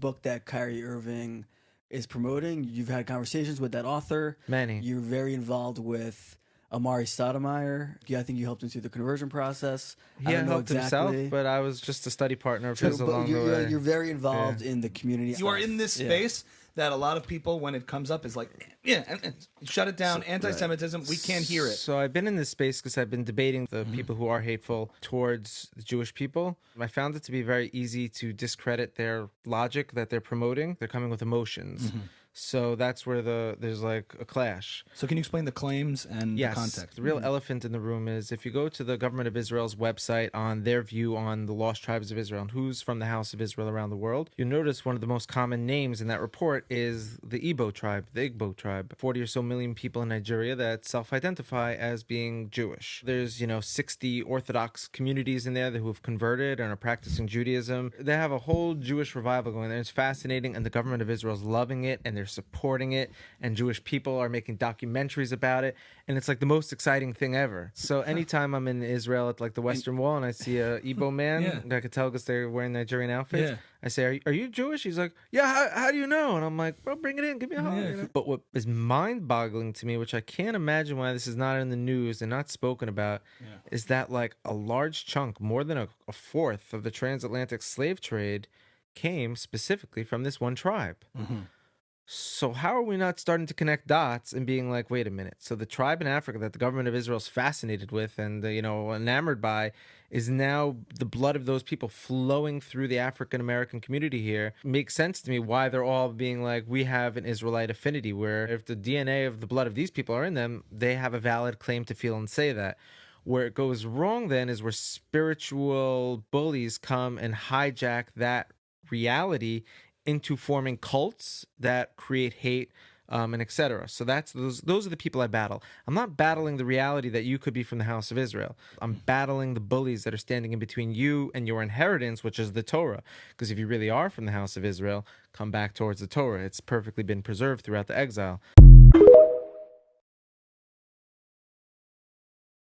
book that Kyrie Irving is promoting. You've had conversations with that author. Many. You're very involved with Amari Stoudemire. Yeah, I think you helped him through the conversion process. I He don't know helped himself, exactly. but I was just a study partner of True, his but along the way. you're very involved in the community. You are in this Yeah. space that a lot of people, when it comes up, is like, yeah, and shut it down. Anti-Semitism, we can't hear it. So I've been in this space because I've been debating the people who are hateful towards the Jewish people. I found it to be very easy to discredit their logic that they're promoting. They're coming with emotions. So that's where there's like a clash. So can you explain the claims and Yes, the context? the real elephant in the room is if you go to the government of Israel's website on their view on the lost tribes of Israel and who's from the house of Israel around the world, you'll notice one of the most common names in that report is the Igbo tribe, the Igbo tribe. 40 or so million people in Nigeria that self-identify as being Jewish. There's, 60 Orthodox communities in there who have converted and are practicing Judaism. They have a whole Jewish revival going there. It's fascinating, and the government of Israel is loving it, and they're supporting it, and Jewish people are making documentaries about it, and it's like the most exciting thing ever. So anytime I'm in Israel at like the Western Wall and I see a Igbo man, I could tell because they're wearing Nigerian outfits, I say, are you Jewish? He's like, yeah, how do you know? And I'm like, bro, bring it in, give me a hug. But what is mind-boggling to me, which I can't imagine why this is not in the news and not spoken about, is that like a large chunk, more than a fourth of the transatlantic slave trade came specifically from this one tribe. So how are we not starting to connect dots and being like, wait a minute. So the tribe in Africa that the government of Israel is fascinated with and, enamored by is now the blood of those people flowing through the African-American community here. Makes sense to me why they're all being like, we have an Israelite affinity, where if the DNA of the blood of these people are in them, they have a valid claim to feel and say that. Where it goes wrong then is where spiritual bullies come and hijack that reality into forming cults that create hate, and etc. So those are the people I battle. I'm not battling the reality that you could be from the house of Israel. I'm battling the bullies that are standing in between you and your inheritance, which is the Torah. Because if you really are from the house of Israel, come back towards the Torah. It's perfectly been preserved throughout the exile.